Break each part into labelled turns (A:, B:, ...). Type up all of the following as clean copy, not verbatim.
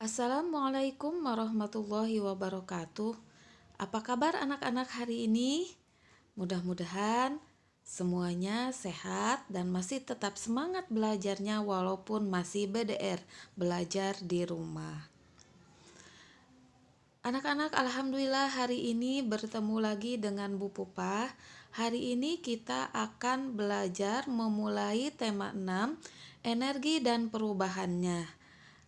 A: Assalamualaikum warahmatullahi wabarakatuh. Apa kabar anak-anak hari ini? Mudah-mudahan semuanya sehat dan masih tetap semangat belajarnya walaupun masih BDR, belajar di rumah. Anak-anak, alhamdulillah hari ini bertemu lagi dengan Bu Pupa. Hari ini kita akan belajar memulai tema 6, energi dan perubahannya.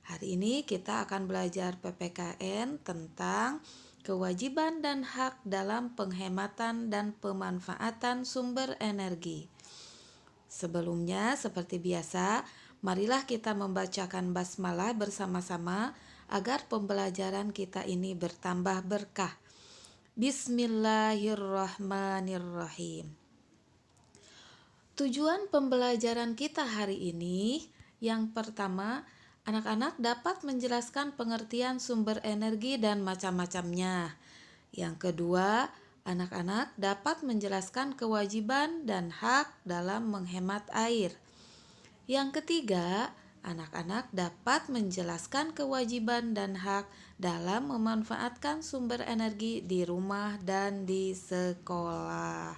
A: Hari ini kita akan belajar PPKN tentang kewajiban dan hak dalam penghematan dan pemanfaatan sumber energi. Sebelumnya, seperti biasa, marilah kita membacakan basmalah bersama-sama agar pembelajaran kita ini bertambah berkah. Bismillahirrahmanirrahim. Tujuan pembelajaran kita hari ini, yang pertama, anak-anak dapat menjelaskan pengertian sumber energi dan macam-macamnya. Yang kedua, anak-anak dapat menjelaskan kewajiban dan hak dalam menghemat air. Yang ketiga, anak-anak dapat menjelaskan kewajiban dan hak dalam memanfaatkan sumber energi di rumah dan di sekolah.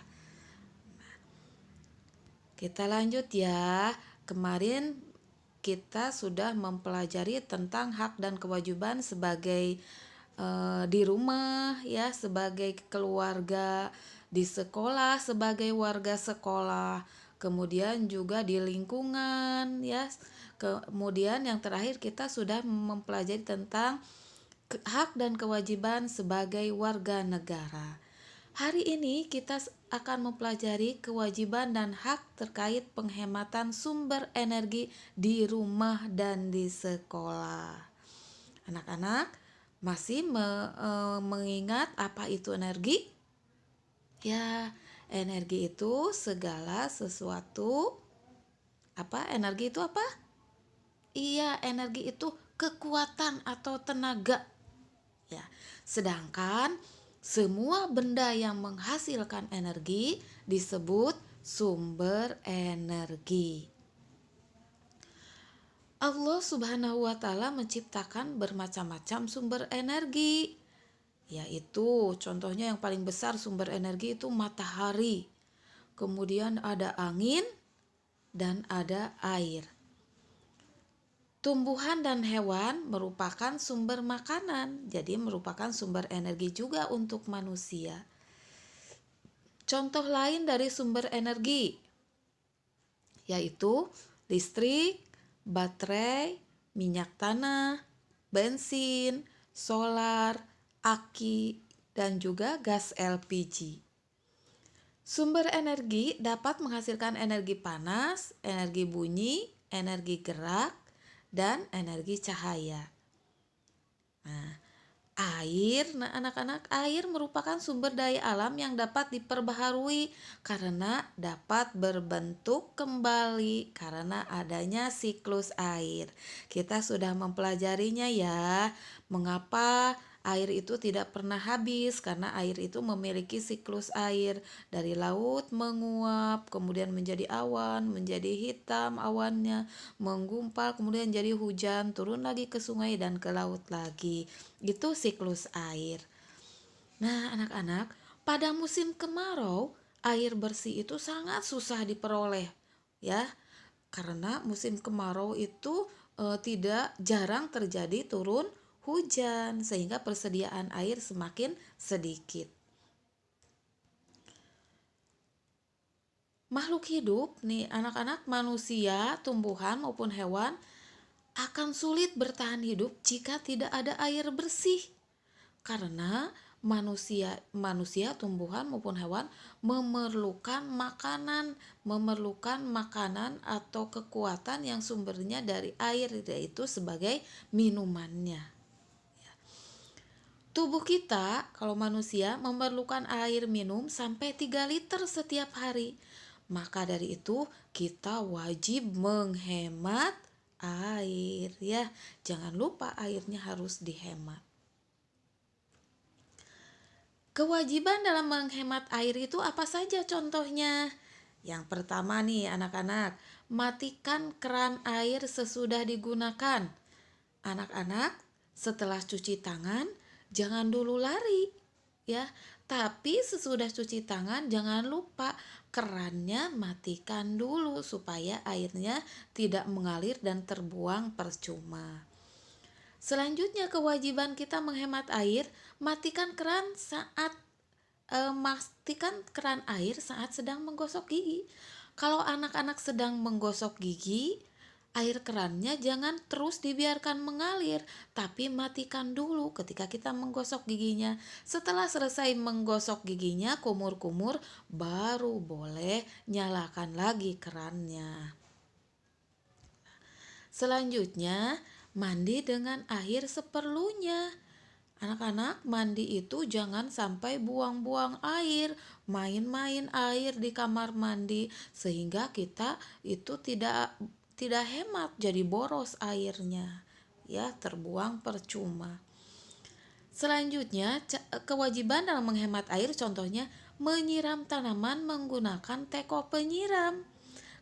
A: Kita lanjut ya. Kemarin kita sudah mempelajari tentang hak dan kewajiban sebagai di rumah ya, sebagai keluarga, di sekolah sebagai warga sekolah, kemudian juga di lingkungan ya. Kemudian yang terakhir kita sudah mempelajari tentang hak dan kewajiban sebagai warga negara. Hari ini kita akan mempelajari kewajiban dan hak terkait penghematan sumber energi di rumah dan di sekolah. Anak-anak masih mengingat apa itu energi? Ya, energi itu segala sesuatu. Apa? Energi itu apa? Iya, energi itu kekuatan atau tenaga. Ya, sedangkan semua benda yang menghasilkan energi disebut sumber energi. Allah Subhanahu wa Ta'ala menciptakan bermacam-macam sumber energi, yaitu contohnya yang paling besar sumber energi itu matahari, kemudian ada angin dan ada air. Tumbuhan dan hewan merupakan sumber makanan, jadi merupakan sumber energi juga untuk manusia. Contoh lain dari sumber energi yaitu listrik, baterai, minyak tanah, bensin, solar, aki, dan juga gas LPG. Sumber energi dapat menghasilkan energi panas, energi bunyi, energi gerak, dan energi cahaya. Anak-anak, air merupakan sumber daya alam yang dapat diperbaharui karena dapat berbentuk kembali karena adanya siklus air. Kita sudah mempelajarinya ya. Mengapa air itu tidak pernah habis? Karena air itu memiliki siklus air. Dari laut menguap, kemudian menjadi awan, menjadi hitam awannya, menggumpal, kemudian jadi hujan, turun lagi ke sungai dan ke laut lagi. Itu siklus air. Nah, anak-anak, pada musim kemarau, air bersih itu sangat susah diperoleh ya. Karena musim kemarau itu tidak jarang terjadi turun hujan sehingga persediaan air semakin sedikit. Makhluk hidup nih anak-anak, manusia, tumbuhan maupun hewan akan sulit bertahan hidup jika tidak ada air bersih. Karena manusia, tumbuhan maupun hewan memerlukan makanan atau kekuatan yang sumbernya dari air, yaitu sebagai minumannya. Tubuh kita, kalau manusia, memerlukan air minum sampai 3 liter setiap hari. Maka dari itu kita wajib menghemat air ya. Jangan lupa airnya harus dihemat. Kewajiban dalam menghemat air itu apa saja contohnya? Yang pertama nih anak-anak, matikan keran air sesudah digunakan. Anak-anak, Setelah cuci tangan, jangan dulu lari ya. Tapi sesudah cuci tangan jangan lupa kerannya matikan dulu supaya airnya tidak mengalir dan terbuang percuma. Selanjutnya kewajiban kita menghemat air, matikan keran saat matikan keran air saat sedang menggosok gigi. Kalau anak-anak sedang menggosok gigi, air kerannya jangan terus dibiarkan mengalir, tapi matikan dulu ketika kita menggosok giginya. Setelah selesai menggosok giginya, kumur-kumur, baru boleh nyalakan lagi kerannya. Selanjutnya, mandi dengan air seperlunya. Anak-anak, mandi itu jangan sampai buang-buang air, main-main air di kamar mandi sehingga kita itu tidak hemat, jadi boros airnya. Ya, terbuang percuma. Selanjutnya, kewajiban dalam menghemat air contohnya menyiram tanaman menggunakan teko penyiram.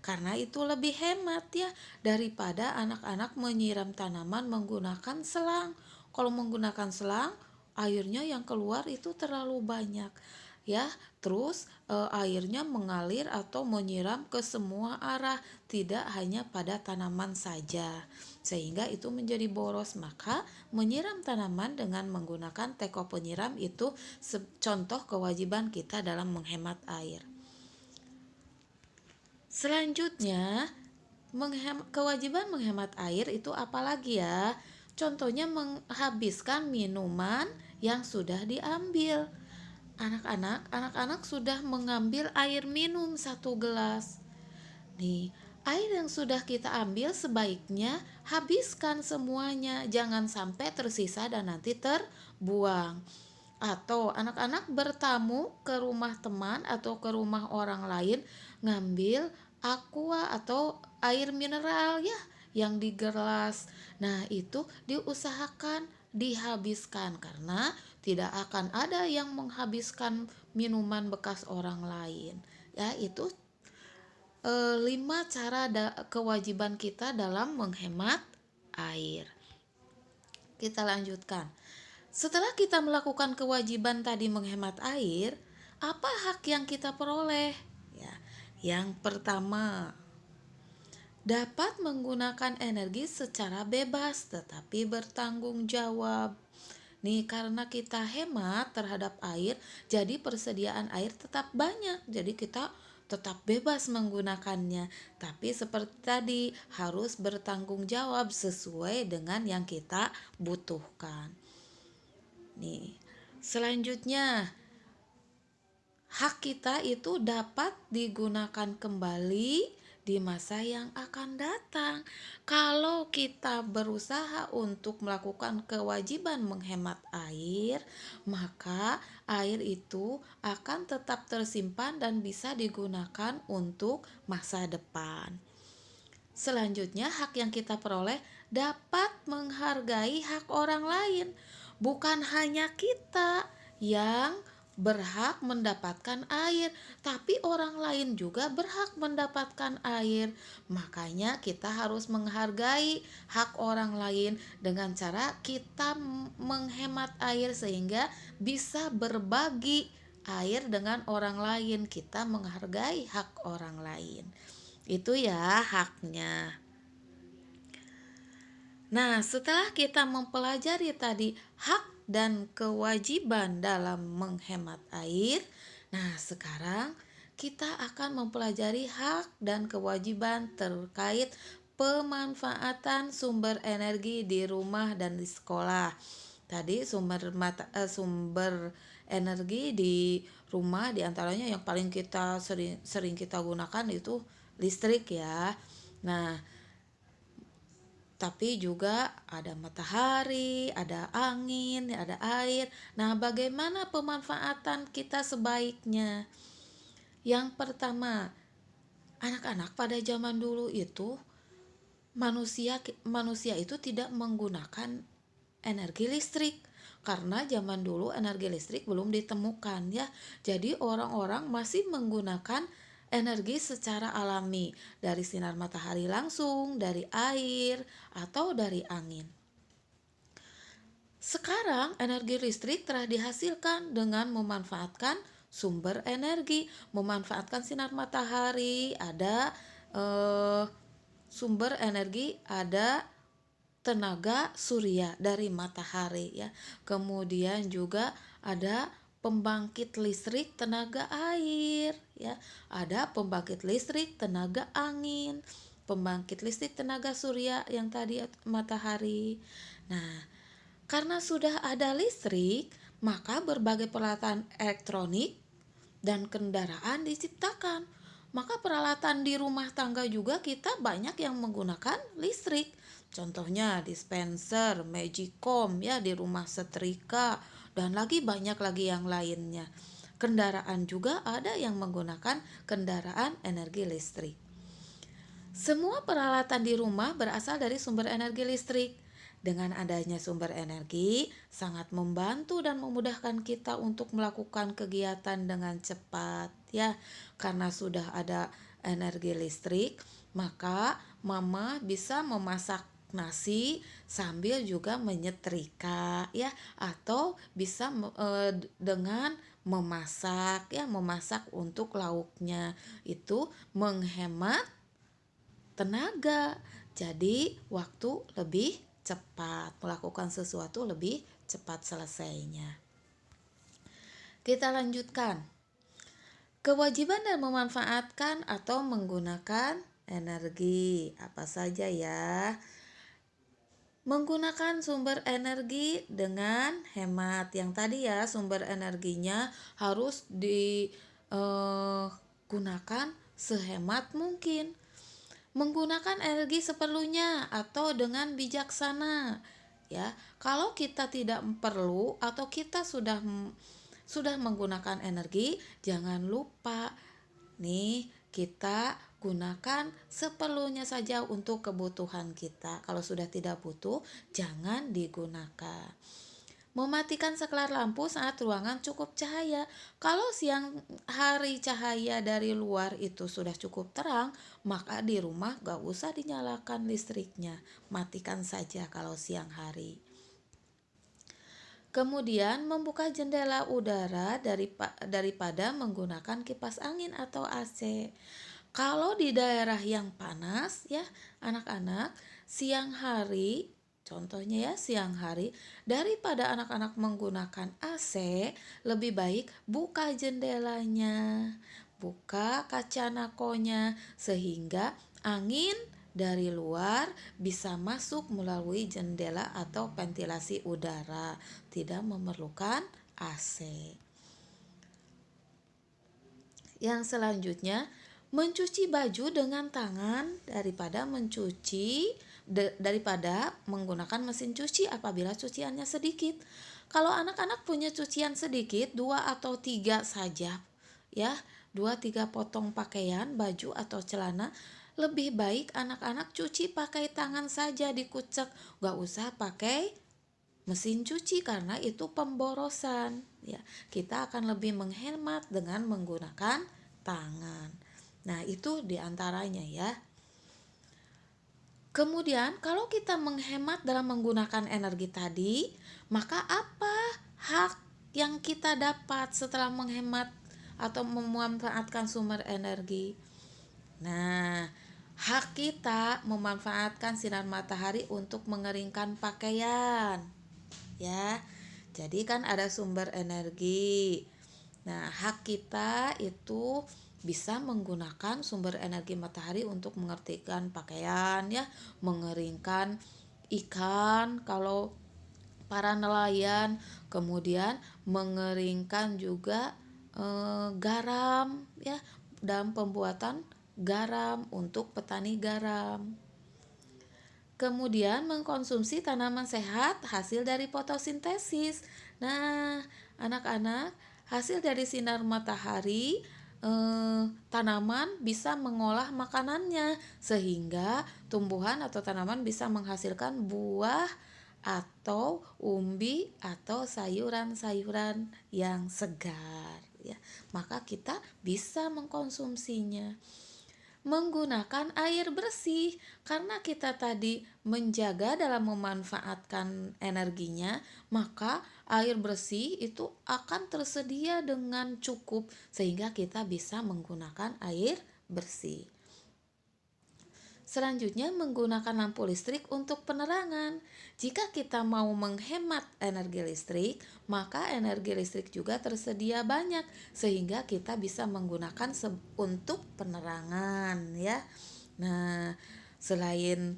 A: Karena itu lebih hemat ya daripada anak-anak menyiram tanaman menggunakan selang. Kalau menggunakan selang, airnya yang keluar itu terlalu banyak ya. Terus airnya mengalir atau menyiram ke semua arah, tidak hanya pada tanaman saja. Sehingga itu menjadi boros. Maka menyiram tanaman dengan menggunakan teko penyiram itu contoh kewajiban kita dalam menghemat air. Selanjutnya, kewajiban menghemat air itu apalagi ya? Contohnya menghabiskan minuman yang sudah diambil. Anak-anak sudah mengambil air minum 1 gelas. Nih, air yang sudah kita ambil sebaiknya habiskan semuanya, jangan sampai tersisa dan nanti terbuang. Atau anak-anak bertamu ke rumah teman atau ke rumah orang lain, ngambil aqua atau air mineral ya yang di gelas. Nah, itu diusahakan dihabiskan karena tidak akan ada yang menghabiskan minuman bekas orang lain. Ya, itu 5 cara kewajiban kita dalam menghemat air. Kita lanjutkan. Setelah kita melakukan kewajiban tadi menghemat air, apa hak yang kita peroleh? Ya, yang pertama, dapat menggunakan energi secara bebas tetapi bertanggung jawab. Nih, karena kita hemat terhadap air, jadi persediaan air tetap banyak. Jadi kita tetap bebas menggunakannya. Tapi seperti tadi, harus bertanggung jawab sesuai dengan yang kita butuhkan. Nih, selanjutnya hak kita itu dapat digunakan kembali di masa yang akan datang. Kalau kita berusaha untuk melakukan kewajiban menghemat air, maka air itu akan tetap tersimpan dan bisa digunakan untuk masa depan. Selanjutnya, hak yang kita peroleh dapat menghargai hak orang lain. Bukan hanya kita yang berhak mendapatkan air, tapi orang lain juga berhak mendapatkan air. Makanya kita harus menghargai hak orang lain dengan cara kita menghemat air sehingga bisa berbagi air dengan orang lain. Kita menghargai hak orang lain. Itu ya haknya. Nah, setelah kita mempelajari tadi hak dan kewajiban dalam menghemat air, nah sekarang kita akan mempelajari hak dan kewajiban terkait pemanfaatan sumber energi di rumah dan di sekolah. Tadi sumber energi di rumah diantaranya yang paling kita sering kita gunakan itu listrik ya. Nah, tapi juga ada matahari, ada angin, ada air. Nah, bagaimana pemanfaatan kita sebaiknya? Yang pertama, anak-anak pada zaman dulu itu manusia itu tidak menggunakan energi listrik karena zaman dulu energi listrik belum ditemukan ya. Jadi orang-orang masih menggunakan energi secara alami dari sinar matahari langsung, dari air atau dari angin. Sekarang energi listrik telah dihasilkan dengan memanfaatkan sumber energi, memanfaatkan sinar matahari, ada eh, sumber energi, ada tenaga surya dari matahari ya. Kemudian juga ada pembangkit listrik tenaga air ya. Ada pembangkit listrik tenaga angin, pembangkit listrik tenaga surya yang tadi matahari. Nah, karena sudah ada listrik, maka berbagai peralatan elektronik dan kendaraan diciptakan. Maka peralatan di rumah tangga juga kita banyak yang menggunakan listrik. Contohnya dispenser, magicom ya di rumah setrika dan lagi banyak lagi yang lainnya. Kendaraan juga ada yang menggunakan kendaraan energi listrik. Semua peralatan di rumah berasal dari sumber energi listrik. Dengan adanya sumber energi, sangat membantu dan memudahkan kita untuk melakukan kegiatan dengan cepat ya. Karena sudah ada energi listrik, maka mama bisa memasak nasi sambil juga menyetrika ya, atau bisa dengan memasak ya, memasak untuk lauknya. Itu menghemat tenaga. Jadi waktu lebih cepat, melakukan sesuatu lebih cepat selesainya. Kita lanjutkan. Kewajiban dan memanfaatkan atau menggunakan energi. Apa saja ya? Menggunakan sumber energi dengan hemat. Yang tadi ya, sumber energinya harus digunakan sehemat mungkin. Menggunakan energi seperlunya atau dengan bijaksana ya. Kalau kita tidak perlu atau kita sudah menggunakan energi, jangan lupa nih kita gunakan seperlunya saja untuk kebutuhan kita. Kalau sudah tidak butuh, jangan digunakan. Mematikan saklar lampu saat ruangan cukup cahaya. Kalau siang hari cahaya dari luar itu sudah cukup terang, maka di rumah gak usah dinyalakan listriknya. Matikan saja kalau siang hari. Kemudian membuka jendela udara daripada menggunakan kipas angin atau AC. Kalau di daerah yang panas ya anak-anak, siang hari, contohnya ya siang hari, daripada anak-anak menggunakan AC, lebih baik buka jendelanya, buka kaca nakonya sehingga angin dari luar bisa masuk melalui jendela atau ventilasi udara, tidak memerlukan AC. Yang selanjutnya, mencuci baju dengan tangan daripada menggunakan mesin cuci apabila cuciannya sedikit. Kalau anak-anak punya cucian sedikit, 2 atau 3 saja ya, 2-3 potong pakaian, baju atau celana, lebih baik anak-anak cuci pakai tangan saja, dikucek, gak usah pakai mesin cuci karena itu pemborosan ya. Kita akan lebih menghemat dengan menggunakan tangan. Nah, itu diantaranya ya. Kemudian kalau kita menghemat dalam menggunakan energi tadi, maka apa hak yang kita dapat setelah menghemat atau memanfaatkan sumber energi? Nah, hak kita memanfaatkan sinar matahari untuk mengeringkan pakaian ya. Jadi kan ada sumber energi. Nah, hak kita itu bisa menggunakan sumber energi matahari untuk mengeringkan pakaian ya, mengeringkan ikan kalau para nelayan, kemudian mengeringkan juga garam ya, dalam pembuatan garam untuk petani garam. Kemudian mengkonsumsi tanaman sehat hasil dari fotosintesis. Nah, anak-anak, hasil dari sinar matahari, tanaman bisa mengolah makanannya sehingga tumbuhan atau tanaman bisa menghasilkan buah atau umbi atau sayuran-sayuran yang segar ya. Maka kita bisa mengkonsumsinya. Menggunakan air bersih karena kita tadi menjaga dalam memanfaatkan energinya, maka air bersih itu akan tersedia dengan cukup sehingga kita bisa menggunakan air bersih. Selanjutnya, menggunakan lampu listrik untuk penerangan. Jika kita mau menghemat energi listrik, maka energi listrik juga tersedia banyak sehingga kita bisa menggunakan untuk penerangan ya. Nah, selain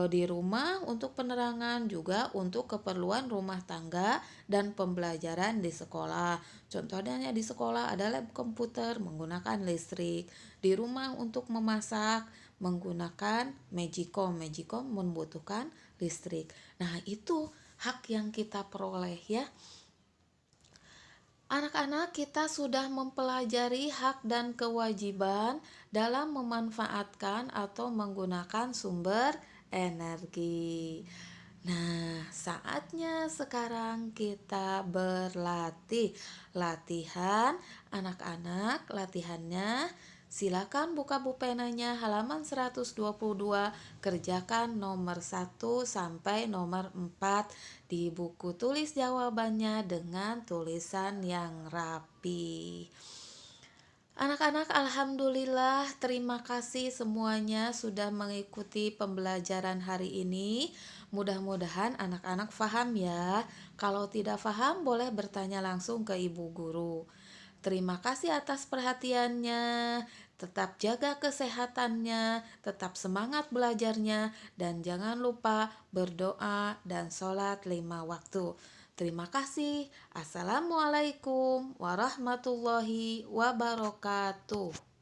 A: di rumah untuk penerangan juga untuk keperluan rumah tangga dan pembelajaran di sekolah. Contohnya di sekolah ada lab komputer menggunakan listrik. Di rumah untuk memasak menggunakan Magicom. Magicom membutuhkan listrik. Nah, itu hak yang kita peroleh ya. Anak-anak, kita sudah mempelajari hak dan kewajiban dalam memanfaatkan atau menggunakan sumber energi. Nah, saatnya sekarang kita berlatih. Latihan anak-anak, latihannya silakan buka bupenanya halaman 122, kerjakan nomor 1 sampai nomor 4 di buku tulis jawabannya dengan tulisan yang rapi. Anak-anak, alhamdulillah, terima kasih semuanya sudah mengikuti pembelajaran hari ini. Mudah-mudahan anak-anak paham ya. Kalau tidak paham, boleh bertanya langsung ke ibu guru. Terima kasih atas perhatiannya. Tetap jaga kesehatannya, tetap semangat belajarnya, dan jangan lupa berdoa dan sholat 5 waktu. Terima kasih. Assalamualaikum warahmatullahi wabarakatuh.